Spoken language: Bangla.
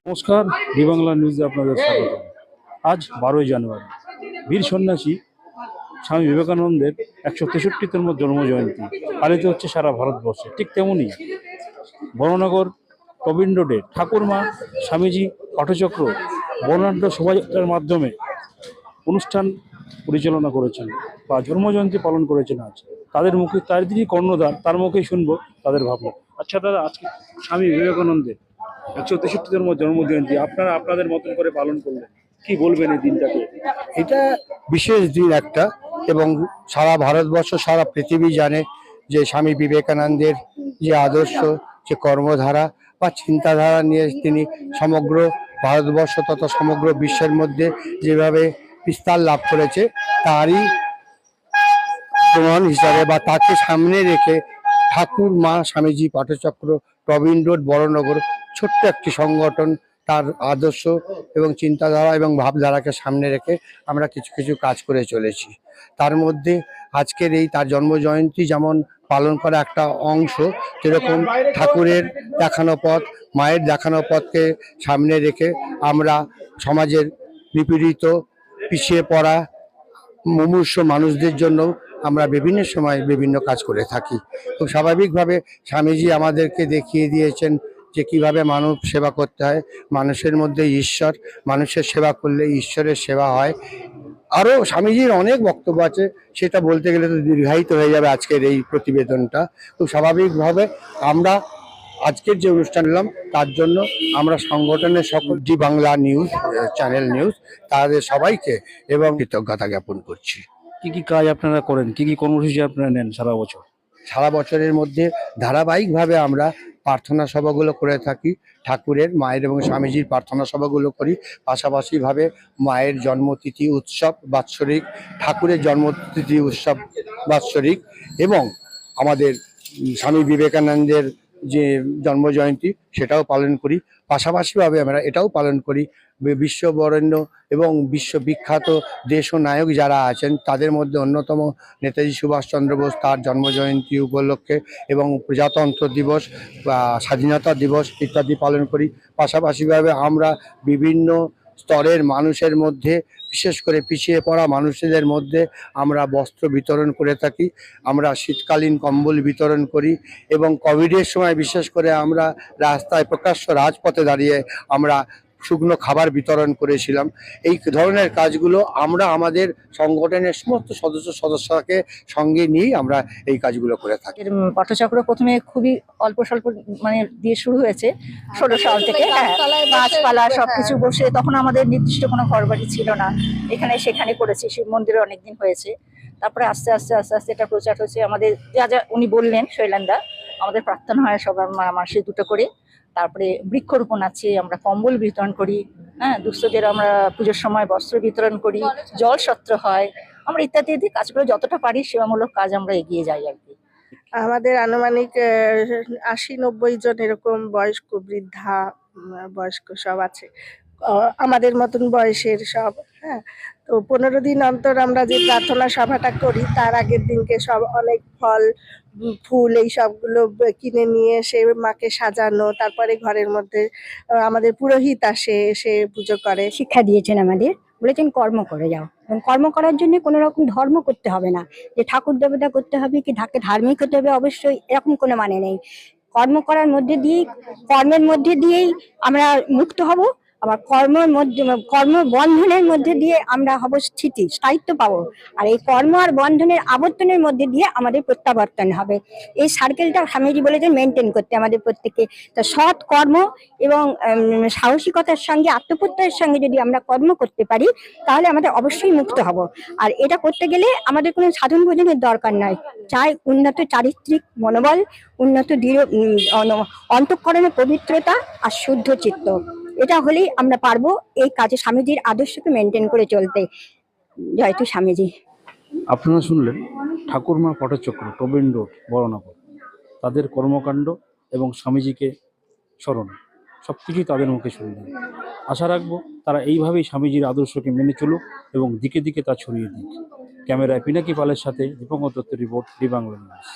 নমস্কার, ডি বাংলা নিউজে আপনাদের স্বাগত। আজ 12ই জানুয়ারি, বীর সন্ন্যাসী স্বামী বিবেকানন্দের 163তম জন্মজয়ন্তী পালিত হচ্ছে সারা ভারতবর্ষে। ঠিক তেমনই বড়নগর প্রবীণ রোডে ঠাকুরমা স্বামীজি পাঠচক্র বর্ণাঢ্য শোভাযাত্রার মাধ্যমে অনুষ্ঠান পরিচালনা করেছেন বা জন্মজয়ন্তী পালন করেছেন। আজ তাদের মুখে, তাদেরই কর্ণধার, তার মুখেই শুনবো তাদের ভাবনা। আচ্ছা দাদা, আজকে স্বামী বিবেকানন্দের 163তম জন্মজয়ন্তী আপনারা আপনাদের মতন করে পালন করলেন, কি বলবেন এই দিনটাকে? এটা বিশেষ দিন একটা, এবং সারা ভারতবর্ষ সারা পৃথিবী জানে যে স্বামী বিবেকানন্দের যে আদর্শ, যে কর্মধারা বা চিন্তাধারা নিয়ে তিনি সমগ্র ভারতবর্ষ তথা সমগ্র বিশ্বের মধ্যে যেভাবে বিস্তার লাভ করেছে, তারই প্রমাণ হিসাবে বা তাকে সামনে রেখে ঠাকুর মা স্বামীজি পাঠচক্র প্রবীণ রোড বড়নগর ছোট্ট একটি সংগঠন, তার আদর্শ এবং চিন্তাধারা এবং ভাবধারাকে সামনে রেখে আমরা কিছু কিছু কাজ করে চলেছি। তার মধ্যে আজকের এই তার জন্মজয়ন্তী যেমন পালন করা একটা অংশ, যেরকম ঠাকুরের দেখানো পথ, মায়ের দেখানো পথকে সামনে রেখে আমরা সমাজের নিপীড়িত, পিছিয়ে পড়া, মুমূর্ষ মানুষদের জন্য আমরা বিভিন্ন সময় বিভিন্ন কাজ করে থাকি। খুব স্বাভাবিকভাবে স্বামীজি আমাদেরকে দেখিয়ে দিয়েছেন যে কিভাবে মানব সেবা করতে হয়, মানুষের মধ্যে ঈশ্বর, মানুষের সেবা করলে ঈশ্বরের সেবা হয়। আরও স্বামীজির অনেক বক্তব্য আছে, সেটা বলতে গেলে তো দীর্ঘায়িত হয়ে যাবে আজকের এই প্রতিবেদনটা। খুব স্বাভাবিকভাবে আমরা আজকের যে অনুষ্ঠান এলাম তার জন্য আমরা সংগঠনের সকল D Bangla news channel news তাদের সবাইকে এবং কৃতজ্ঞতা জ্ঞাপন করছি। কি কি কাজ আপনারা করেন, কি কি কর্মসূচি আপনারা নেন সারা বছর? সারা বছরের মধ্যে ধারাবাহিকভাবে আমরা প্রার্থনা সভাগুলো করে থাকি, ঠাকুরের, মায়ের এবং স্বামীজির প্রার্থনা সভাগুলো করি। পাশাপাশিভাবে মায়ের জন্মতিথি উৎসব বাৎসরিক, ঠাকুরের জন্মতিথি উৎসব বাৎসরিক এবং আমাদের স্বামী বিবেকানন্দের যে জন্মজয়ন্তী সেটাও পালন করি। পাশাপাশিভাবে আমরা এটাও পালন করি বিশ্ববরেণ্য এবং বিশ্ববিখ্যাত দেশ ও নায়ক যারা আছেন তাদের মধ্যে অন্যতম নেতাজি সুভাষচন্দ্র বোস, তার জন্মজয়ন্তী উপলক্ষে এবং প্রজাতন্ত্র দিবস বা স্বাধীনতা দিবস ইত্যাদি পালন করি। পাশাপাশিভাবে আমরা বিভিন্ন স্তরের মানুষের মধ্যে, বিশেষ করে পিছিয়ে পড়া মানুষদের মধ্যে আমরা বস্ত্র বিতরণ করে থাকি। আমরা শীতকালীন কম্বল বিতরণ করি এবং কোভিডের সময় বিশেষ করে আমরা রাস্তায় প্রকাশ্য রাজপথে দাঁড়িয়ে আমরা শুকনো খাবার বিতরণ করেছিলাম। এই ধরনের কাজগুলো আমরা আমাদের সংগঠনের সমস্ত সদস্যকে সঙ্গে নিয়েই আমরা এই কাজগুলো করে থাকি। পটচক্র প্রথমে খুবই অল্প স্বল্প মানে দিয়ে শুরু হয়েছে 16 সাল থেকে। গাছপালা সবকিছু বসে, তখন আমাদের নির্দিষ্ট কোনো ঘরবাড়ি ছিল না, এখানে সেখানে করেছি। শিব মন্দিরে অনেকদিন হয়েছে, তারপরে আস্তে আস্তে আস্তে আস্তে এটা প্রচার হয়েছে। আমাদের যা যা উনি বললেন শৈলেন্দা, আমাদের প্রার্থনা হয় সবার মাসে 2টো করে। তারপরে বৃক্ষরোপণ আছে, আমরা কম্বল বিতরণ করি, হ্যাঁ, দুস্থদের আমরা পুজোর সময় বস্ত্র বিতরণ করি, জল সত্র হয়, আমরা ইত্যাদি ইত্যাদি কাজগুলো যতটা পারি সেবামূলক কাজ আমরা এগিয়ে যাই আর কি। আমাদের আনুমানিক 80-90 জন এরকম বয়স্ক, বৃদ্ধা, বয়স্ক সব আছে, আমাদের মতন বয়সের সব। হ্যাঁ, তো 15 দিন অন্তর আমরা যে প্রার্থনা সভাটা করি, তার আগের দিনকে সব অনেক ফল ফুল এই সবগুলো কিনে নিয়ে এসে মাকে সাজানো, তারপরে ঘরের মধ্যে আমাদের পুরোহিত আসে, এসে পুজো করে। শিক্ষা দিয়েছেন আমাদের, বলেছেন কর্ম করে যাও, এবং কর্ম করার জন্য কোনো রকম ধর্ম করতে হবে না, যে ঠাকুর দেবতা করতে হবে কি ধার্মিক হতে হবে, অবশ্যই এরকম কোনো মানে নেই। কর্ম করার মধ্যে দিয়েই, কর্মের মধ্যে দিয়েই আমরা মুক্ত হব। আবার কর্ম বন্ধনের মধ্যে দিয়ে আমরা হব স্থায়িত্ব পাবো। আর এই কর্ম আর বন্ধনের আবর্তনের মধ্যে দিয়ে আমাদের প্রত্যাবর্তন হবে। এই সার্কেলটা স্বামীজি বলেছেন মেনটেন করতে আমাদের প্রত্যেককে। তো সৎ কর্ম এবং সাহসিকতার সঙ্গে, আত্মপ্রত্যয়ের সঙ্গে যদি আমরা কর্ম করতে পারি, তাহলে আমাদের অবশ্যই মুক্ত হব। আর এটা করতে গেলে আমাদের কোনো সাধন ভোজনের দরকার নয়, চাই উন্নত চারিত্রিক মনোবল, উন্নত দৃঢ় অন্তঃকরণের পবিত্রতা আর শুদ্ধ চিত্ত। এটা হলেই আমরা পারবো এই কাজে স্বামীজির আদর্শকে মেনটেন করে চলতে। জয়তু স্বামীজি। আপনারা শুনলেন ঠাকুরমা পটচক্র প্রবীণ রোড বড়নগর, তাদের কর্মকাণ্ড এবং স্বামীজিকে স্মরণ সবকিছুই তাদের মুখে শুনলেন। আশা রাখবো তারা এইভাবেই স্বামীজির আদর্শকে মেনে চলুক এবং দিকে দিকে তা ছড়িয়ে দিক। ক্যামেরায় পিনাকি পালের সাথে দীপঙ্কর দত্তের রিপোর্ট, ডি বাংলা নিউজ।